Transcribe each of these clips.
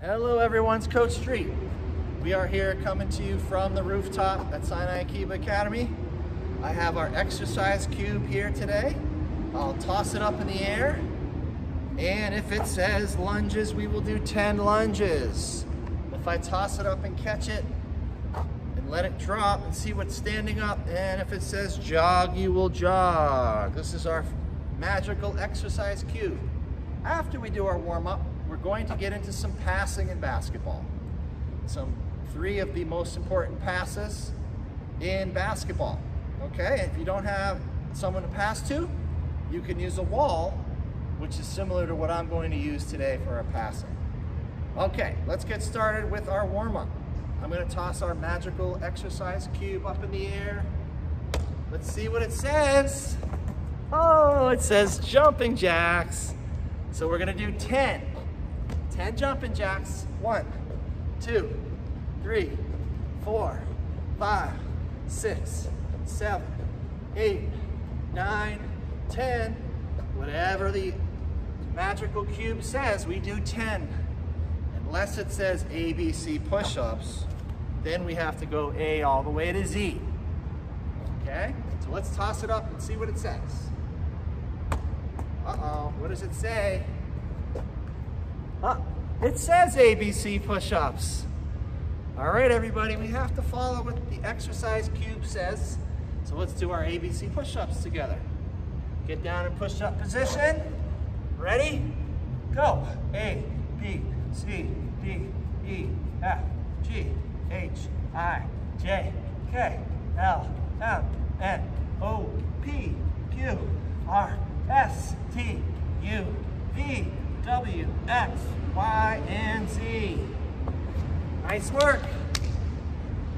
Hello everyone, it's Coach Street. We are here coming to you from the rooftop at Sinai Akiba Academy. I have our exercise cube here today. I'll toss it up in the air, and if it says lunges, we will do 10 lunges. If I toss it up and catch it and let it drop and see what's standing up, and if it says jog, you will jog. This is our magical exercise cube. After we do our warm-up, we're going to get into some passing in basketball. Three of the most important passes in basketball. Okay, if you don't have someone to pass to, you can use a wall, which is similar to what I'm going to use today for our passing. Okay, let's get started with our warm-up. I'm going to toss our magical exercise cube up in the air. Let's see what it says. Oh, it says jumping jacks. So we're going to do 10 jumping jacks. 1, 2, 3, 4, 5, 6, 7, 8, 9, 10. Whatever the magical cube says, we do 10. Unless it says ABC push-ups, then we have to go A all the way to Z. Okay, so let's toss it up and see what it says. Uh-oh, what does it say? It says ABC push-ups. All right, everybody, we have to follow what the exercise cube says. So let's do our ABC push-ups together. Get down in push-up position. Ready? Go. A, B, C, D, E, F, G, H, I, J, K, L, M, N, O, P, Q, R, S, T, U, V, W, X, Y, and Z. Nice work.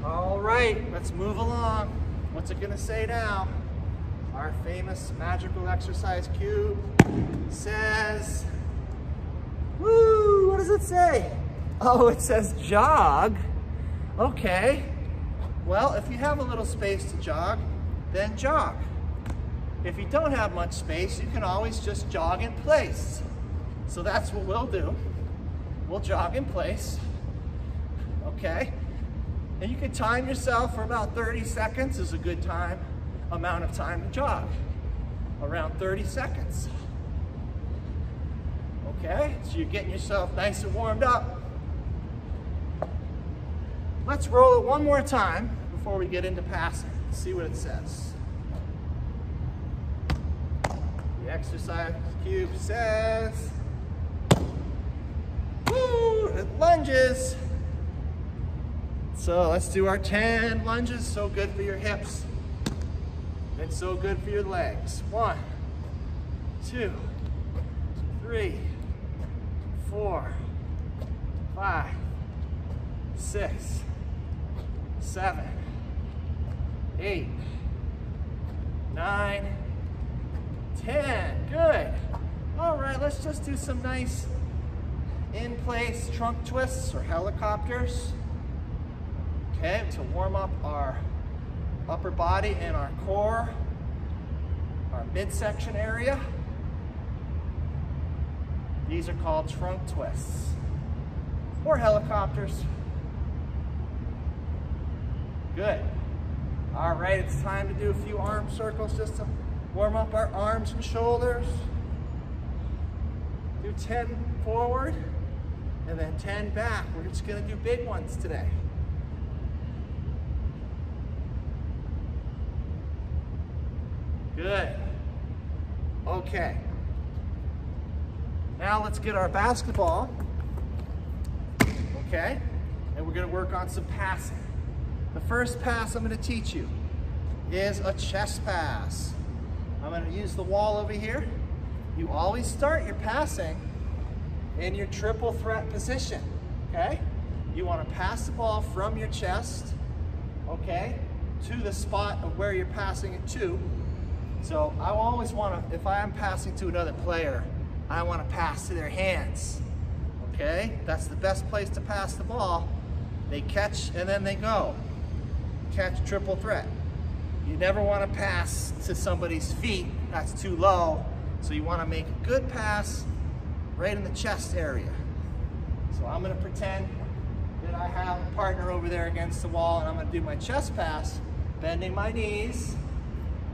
All right, let's move along. What's it gonna say now? Our famous magical exercise cube says, woo, what does it say? Oh, it says jog. Okay, well, if you have a little space to jog, then jog. If you don't have much space, you can always just jog in place. So that's what we'll do. We'll jog in place, okay? And you can time yourself for about 30 seconds is a good amount of time to jog. Around 30 seconds. Okay, so you're getting yourself nice and warmed up. Let's roll it one more time before we get into passing. Let's see what it says. The exercise cube says, woo, it lunges. So let's do our 10 lunges. So good for your hips and so good for your legs. 1, 2, 3, 4, 5, 6, 7, 8, 9, 10. Good. All right, let's just do some nice in-place trunk twists or helicopters. Okay, to warm up our upper body and our core, our midsection area. These are called trunk twists or helicopters. Good. All right, it's time to do a few arm circles just to warm up our arms and shoulders. Do 10 forward and then 10 back. We're just gonna do big ones today. Good. Okay. Now let's get our basketball. Okay? And we're gonna work on some passing. The first pass I'm gonna teach you is a chest pass. I'm gonna use the wall over here. You always start your passing in your triple threat position, okay? You wanna pass the ball from your chest, okay, to the spot of where you're passing it to. So I always wanna, if I am passing to another player, I wanna pass to their hands, okay? That's the best place to pass the ball. They catch and then they go. Catch, triple threat. You never wanna pass to somebody's feet, that's too low. So you wanna make a good pass right in the chest area. So I'm going to pretend that I have a partner over there against the wall, and I'm going to do my chest pass, bending my knees.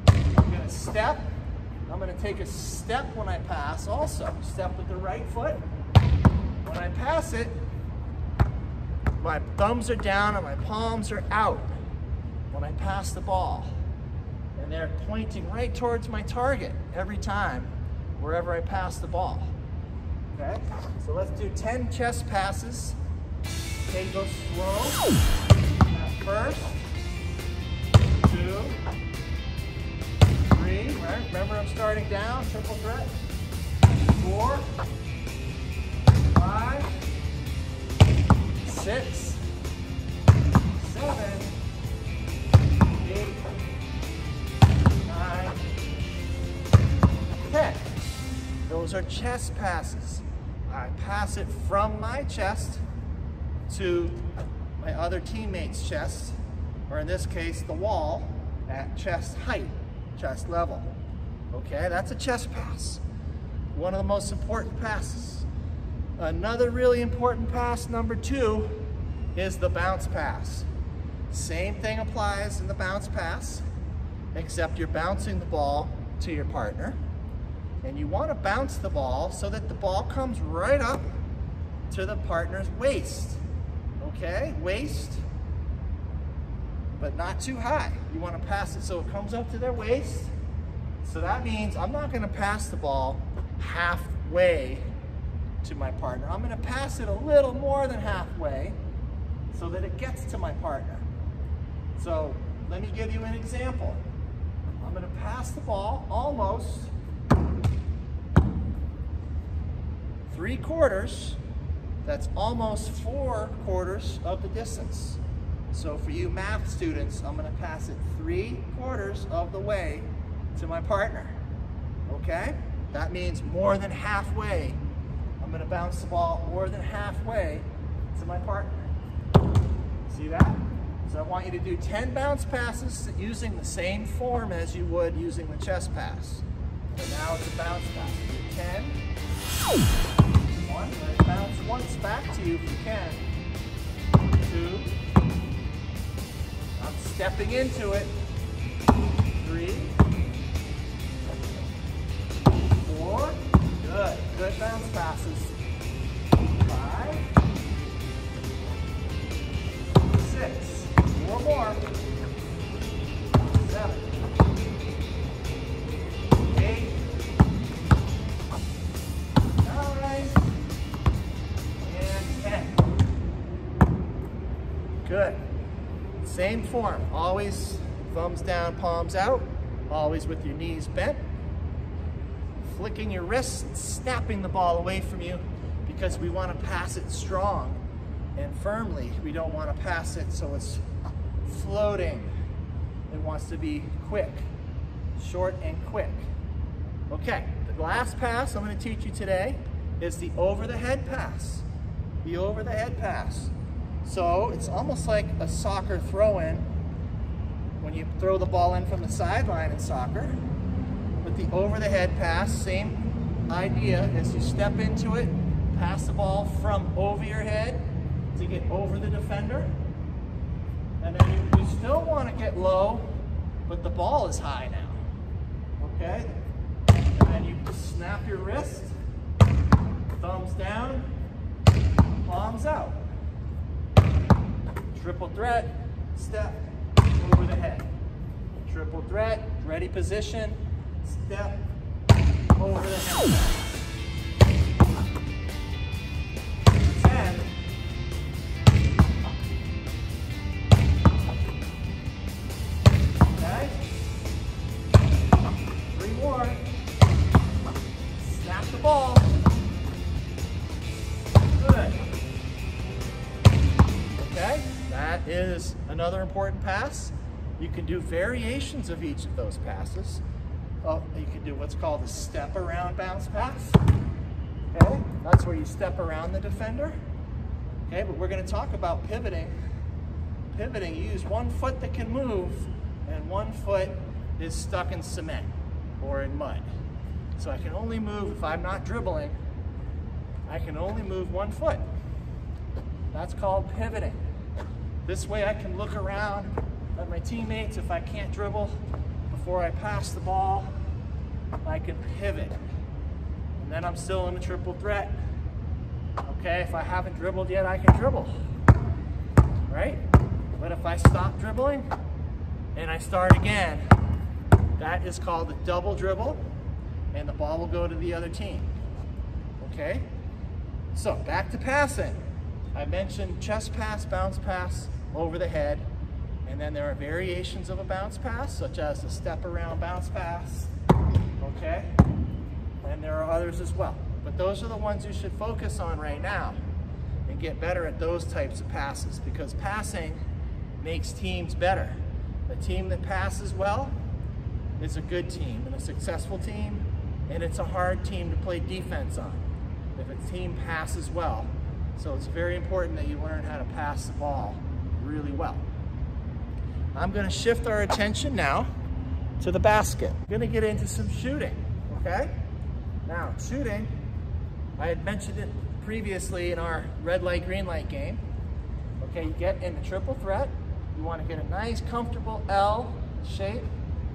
I'm going to step. I'm going to take a step when I pass also. Step with the right foot. When I pass it, my thumbs are down and my palms are out when I pass the ball. And they're pointing right towards my target every time, wherever I pass the ball. Okay, so let's do 10 chest passes. Okay, go slow. First, 2, 3, right? Remember I'm starting down, triple threat. 4, 5, 6, 7, 8, 9, 10. Those are chest passes. I pass it from my chest to my other teammate's chest, or in this case, the wall at chest height, chest level. Okay, that's a chest pass. One of the most important passes. Another really important pass, number 2, is the bounce pass. Same thing applies in the bounce pass, except you're bouncing the ball to your partner. And you want to bounce the ball so that the ball comes right up to the partner's waist. Okay, waist, but not too high. You want to pass it so it comes up to their waist. So that means I'm not going to pass the ball halfway to my partner. I'm going to pass it a little more than halfway so that it gets to my partner. So let me give you an example. I'm going to pass the ball almost 3/4. That's almost 4/4 of the distance. So for you math students, I'm going to pass it 3/4 of the way to my partner. Okay? That means more than halfway. I'm going to bounce the ball more than halfway to my partner. See that? So I want you to do 10 bounce passes using the same form as you would using the chest pass. But now it's a bounce pass. Do 10. 1. Let it bounce once back to you if you can. 2. I'm stepping into it. 3. 4. Good. Good bounce passes. 5. 6. 4 more. 7. 8. 9. And 10. Good. Same form. Always thumbs down, palms out. Always with your knees bent. Flicking your wrists and snapping the ball away from you because we want to pass it strong and firmly. We don't want to pass it so it's floating. It wants to be quick, short and quick. Okay, the last pass I'm going to teach you today is the over-the-head pass. The over-the-head pass. So it's almost like a soccer throw-in when you throw the ball in from the sideline in soccer. With the over-the-head pass, same idea as you step into it, pass the ball from over your head to get over the defender. And then you still want to get low, but the ball is high now. Okay? And then you snap your wrist, thumbs down, palms out. Triple threat, step, over the head. Triple threat, ready position, step, over the head. 10. Okay. 3 more. Snap the ball. Good. Okay, that is another important pass. You can do variations of each of those passes. You can do what's called a step around bounce pass. Okay, that's where you step around the defender. Okay, but we're going to talk about pivoting. Pivoting, you use one foot that can move, and one foot is stuck in cement or in mud. So I can only move, if I'm not dribbling, I can only move one foot. That's called pivoting. This way I can look around at my teammates. If I can't dribble before I pass the ball, I can pivot. And then I'm still in a triple threat. Okay, if I haven't dribbled yet, I can dribble, right? But if I stop dribbling and I start again, that is called a double dribble, and the ball will go to the other team, okay? So back to passing. I mentioned chest pass, bounce pass, over the head, and then there are variations of a bounce pass, such as the step around bounce pass, okay? And there are others as well. But those are the ones you should focus on right now and get better at those types of passes, because passing makes teams better. A team that passes well is a good team and a successful team, and it's a hard team to play defense on if a team passes well. So it's very important that you learn how to pass the ball really well. I'm going to shift our attention now to the basket. I'm going to get into some shooting, okay? Now, shooting, I had mentioned it previously in our red light, green light game. Okay, you get in the triple threat. You want to get a nice, comfortable L shape.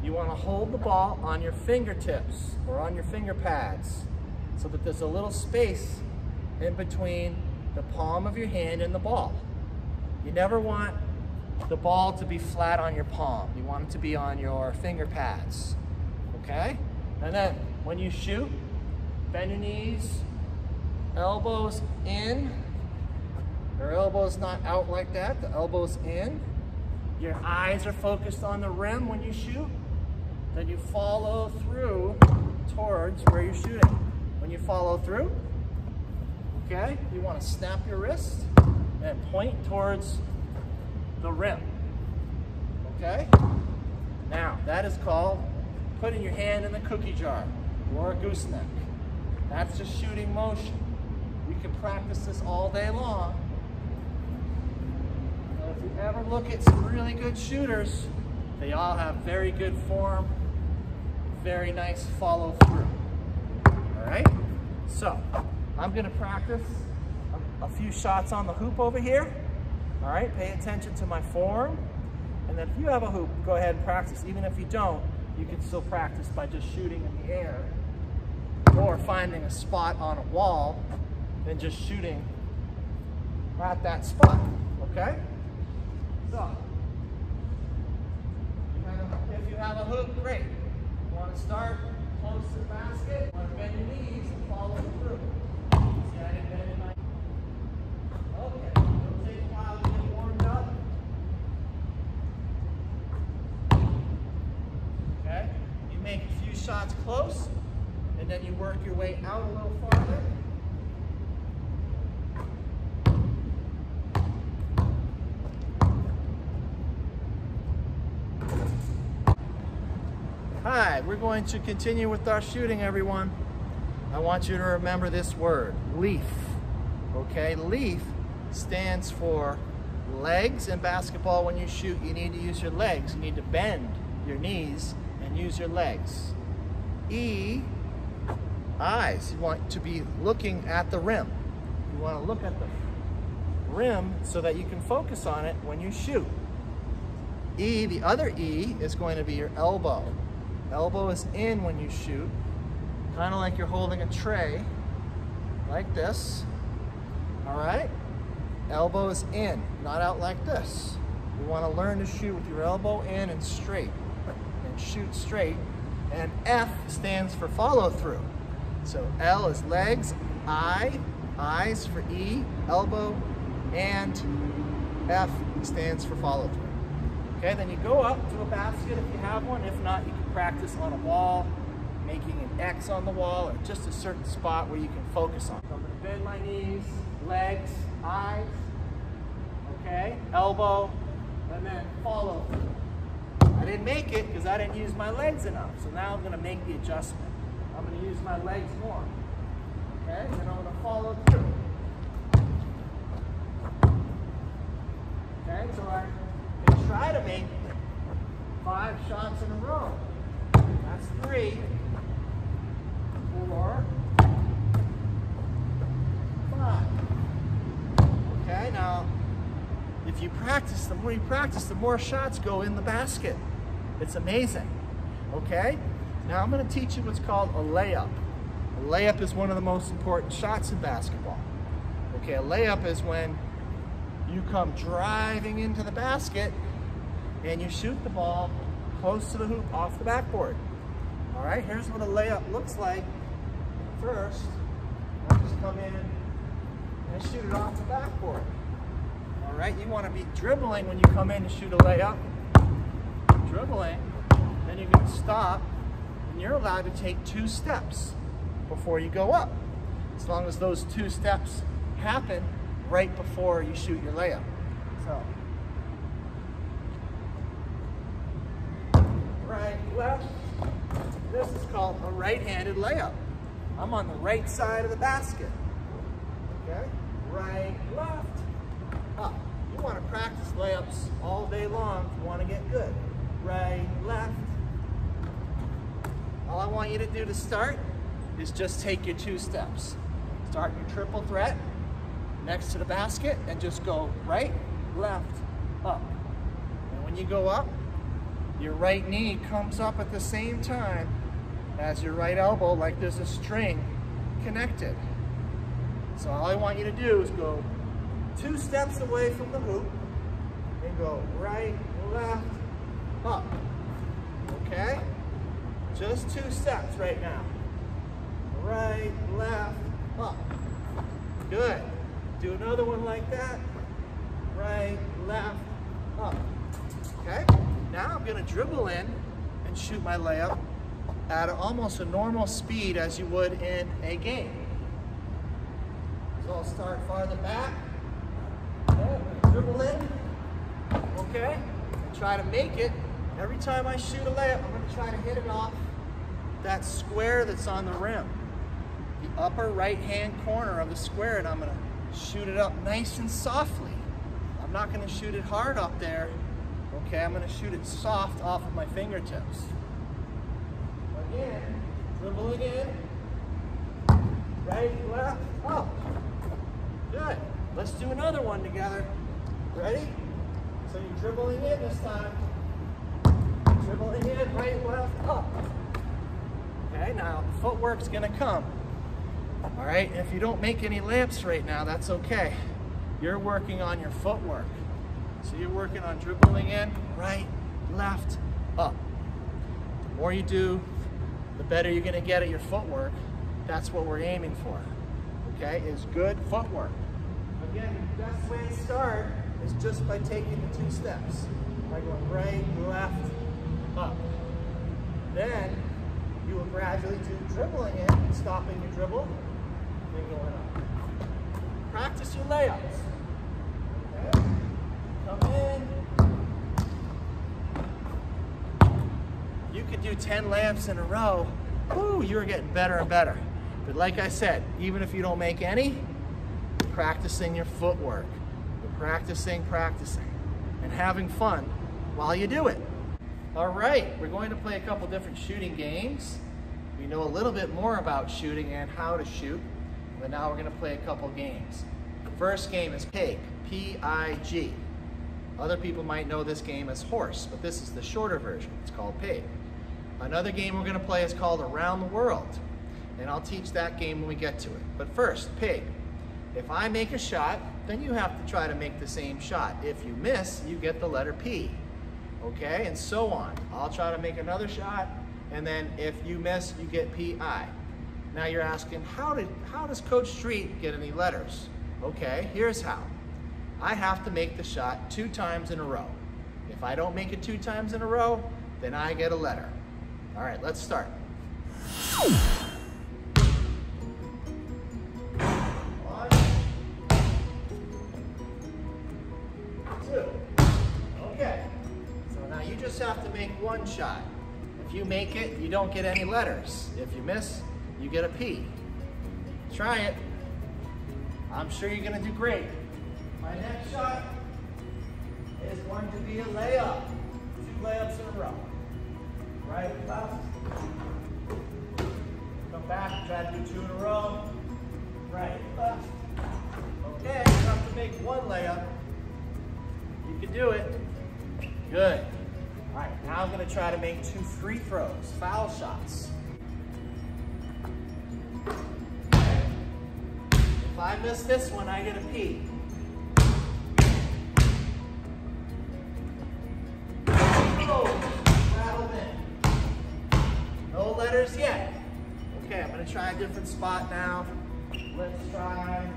You want to hold the ball on your fingertips or on your finger pads so that there's a little space in between the palm of your hand and the ball. You never want the ball to be flat on your palm. You want it to be on your finger pads, okay? And then when you shoot, bend your knees, elbows in. Your elbows not out like that, the elbows in. Your eyes are focused on the rim when you shoot. Then you follow through towards where you're shooting. When you follow through, okay, you want to snap your wrist and point towards the rim, okay? Now, that is called putting your hand in the cookie jar or a gooseneck. That's just shooting motion. We can practice this all day long. Now, if you ever look at some really good shooters, they all have very good form, very nice follow through. All right? So, I'm gonna practice a few shots on the hoop over here. All right, pay attention to my form. And then if you have a hoop, go ahead and practice. Even if you don't, you can still practice by just shooting in the air or finding a spot on a wall and just shooting at that spot, okay? So, if you have a hoop, great. You want to start close to the basket, you want to bend your knees and follow through. See, I didn't bend in my... Okay, it'll take a while to get warmed up. Okay, you make a few shots close, and then you work your way out a little farther. Hi, we're going to continue with our shooting, everyone. I want you to remember this word, leaf. Okay, leaf stands for legs. In basketball, when you shoot, you need to use your legs. You need to bend your knees and use your legs. E, eyes. You want to be looking at the rim. You want to look at the rim so that you can focus on it when you shoot. E, the other E, is going to be your elbow. Elbow is in when you shoot, kind of like you're holding a tray, like this. All right? Elbow is in, not out like this. You want to learn to shoot with your elbow in and straight, and shoot straight. And F stands for follow through. So L is legs, I, eyes for E, elbow, and F stands for follow through. Okay, then you go up to a basket if you have one. If not, you can practice on a wall, making an X on the wall, or just a certain spot where you can focus on. So I'm going to bend my knees, legs, eyes, okay, elbow, and then follow through. I didn't make it because I didn't use my legs enough. So now I'm going to make the adjustment. I'm going to use my legs more. Okay, then I'm going to follow through. Okay, so I can try to make 5 shots in a row. That's 3, 4, 5. Okay, now, if you practice, the more you practice, the more shots go in the basket. It's amazing, okay? Now I'm gonna teach you what's called a layup. A layup is one of the most important shots in basketball. Okay, a layup is when you come driving into the basket and you shoot the ball close to the hoop off the backboard. All right, here's what a layup looks like. First, I'll just come in and shoot it off the backboard. All right, you want to be dribbling when you come in to shoot a layup. Dribbling, then you're going to stop, and you're allowed to take 2 steps before you go up, as long as those 2 steps happen right before you shoot your layup. So, right, left. This is called a right-handed layup. I'm on the right side of the basket. Okay? Right, left, up. You want to practice layups all day long if you want to get good. Right, left. All I want you to do to start is just take your 2 steps. Start your triple threat next to the basket and just go right, left, up. And when you go up, your right knee comes up at the same time as your right elbow, like there's a string connected. So all I want you to do is go 2 steps away from the hoop and go right, left, up. Okay? Just 2 steps right now. Right, left, up. Good. Do another one like that. Right, left, up. Okay? Now I'm going to dribble in and shoot my layup at almost a normal speed as you would in a game. So I'll start farther back. Okay, I'm going to dribble in. Okay? And try to make it. Every time I shoot a layup, I'm going to try to hit it off that square that's on the rim. The upper right-hand corner of the square, and I'm going to shoot it up nice and softly. I'm not going to shoot it hard up there. Okay, I'm going to shoot it soft off of my fingertips. Again, dribbling in. Right, left, up. Good. Let's do another one together. Ready? So you're dribbling in this time. Dribbling in, right, left, up. Okay, now the footwork's going to come. All right, if you don't make any layups right now, that's okay. You're working on your footwork. So you're working on dribbling in, right, left, up. The more you do, the better you're gonna get at your footwork. That's what we're aiming for, okay, is good footwork. Again, the best way to start is just by taking the 2 steps. By going right, left, up. Then you will gradually do dribbling in, stopping your dribble, and going up. Practice your layups. Okay? Come in. You could do 10 layups in a row. Woo, you're getting better and better. But like I said, even if you don't make any, you're practicing your footwork. You're practicing, and having fun while you do it. All right, we're going to play a couple different shooting games. We know a little bit more about shooting and how to shoot, but now we're going to play a couple games. The first game is Pig, P-I-G. Other people might know this game as Horse, but this is the shorter version. It's called Pig. Another game we're going to play is called Around the World, and I'll teach that game when we get to it. But first, Pig. If I make a shot, then you have to try to make the same shot. If you miss, you get the letter P. Okay, and so on. I'll try to make another shot, and then if you miss, you get P-I. Now you're asking, how does Coach Street get any letters? Okay, here's how. I have to make the shot 2 times in a row. If I don't make it 2 times in a row, then I get a letter. All right, let's start. 1, 2. Okay, so now you just have to make 1 shot. If you make it, you don't get any letters. If you miss, you get a P. Try it. I'm sure you're gonna do great. My next shot is going to be a layup. 2 layups in a row. Right, left. Come back, try to do 2 in a row. Right, left. Okay, you have to make one layup. You can do it. Good. All right, now I'm gonna try to make 2 free throws, foul shots. Okay. If I miss this one, I get a P. Rattled in. No letters yet. Okay, I'm gonna try a different spot now. Let's try,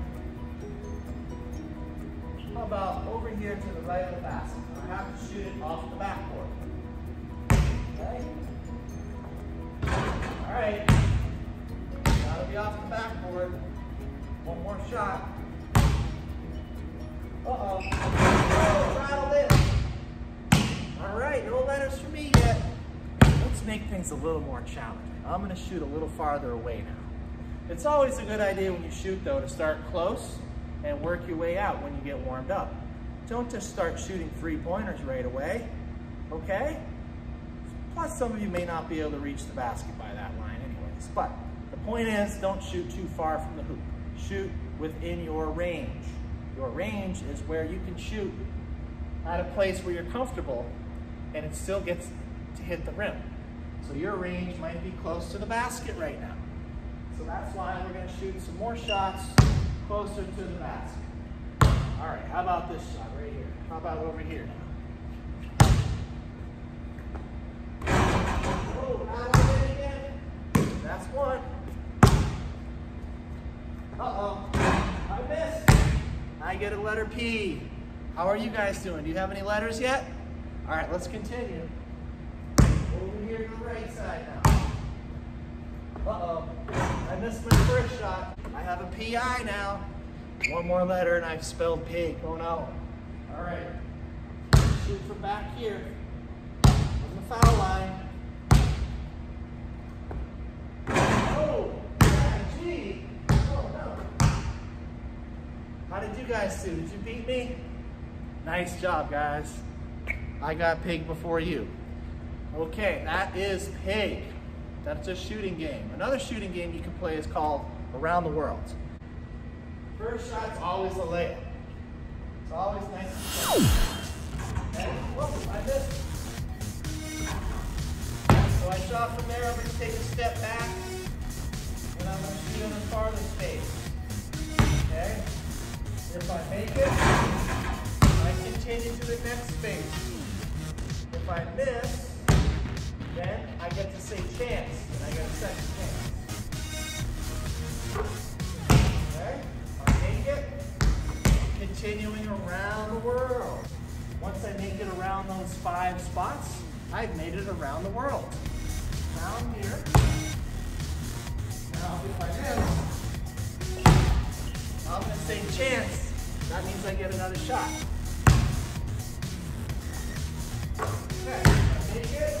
how about over here to the right of the basket? I have to shoot it off the backboard. Okay? All right. Gotta be off the backboard. One more shot. Uh-oh. Oh, rattled in. All right, no letters for me yet. Let's make things a little more challenging. I'm gonna shoot a little farther away now. It's always a good idea when you shoot though to start close and work your way out when you get warmed up. Don't just start shooting 3-pointers right away, okay? Plus some of you may not be able to reach the basket by that line anyways. But the point is, don't shoot too far from the hoop. Shoot within your range. Your range is where you can shoot at a place where you're comfortable and it still gets to hit the rim. So your range might be close to the basket right now. So that's why we're gonna shoot some more shots closer to the basket. All right, how about this shot right here? How about over here now? Oh, not over again. That's one. Uh-oh, I missed. I get a letter P. How are you guys doing? Do you have any letters yet? All right, let's continue. Over here to the right side now. Uh-oh, I missed my first shot. I have a PI now. One more letter and I've spelled pig. Oh no. All right, shoot from back here on the foul line. Oh, gee. Oh no. How did you guys do? Did you beat me? Nice job, guys. I got pig before you. Okay, that is pig. That's a shooting game. Another shooting game you can play is called Around the World. First shot's always a layup. It's always nice and close. Okay, whoa, I missed. So I shot from there, I'm gonna take a step back, and I'm gonna shoot in the farther space. Okay? If I make it, I continue to the next space. If I miss, then I get to say chance, and I get a second chance. Okay? If I make it, continuing around the world. Once I make it around those 5 spots, I've made it around the world. Now I'm here. Now if I miss, I'm gonna say chance. That means I get another shot. Okay, if I make it,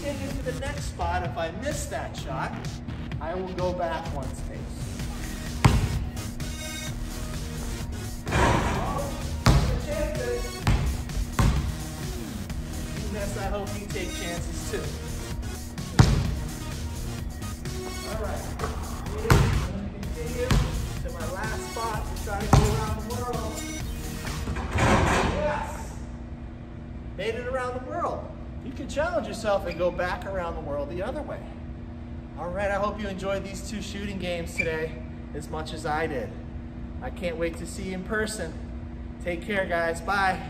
continue to the next spot. If I miss that shot, I will go back 1 space. Oh, chances. If you miss, I hope you take chances too. All right, I'm going to continue to my last spot to try to go around the world. Yes! Made it around the world. You can challenge yourself and go back around the world the other way. All right, I hope you enjoyed these 2 shooting games today as much as I did. I can't wait to see you in person. Take care, guys. Bye.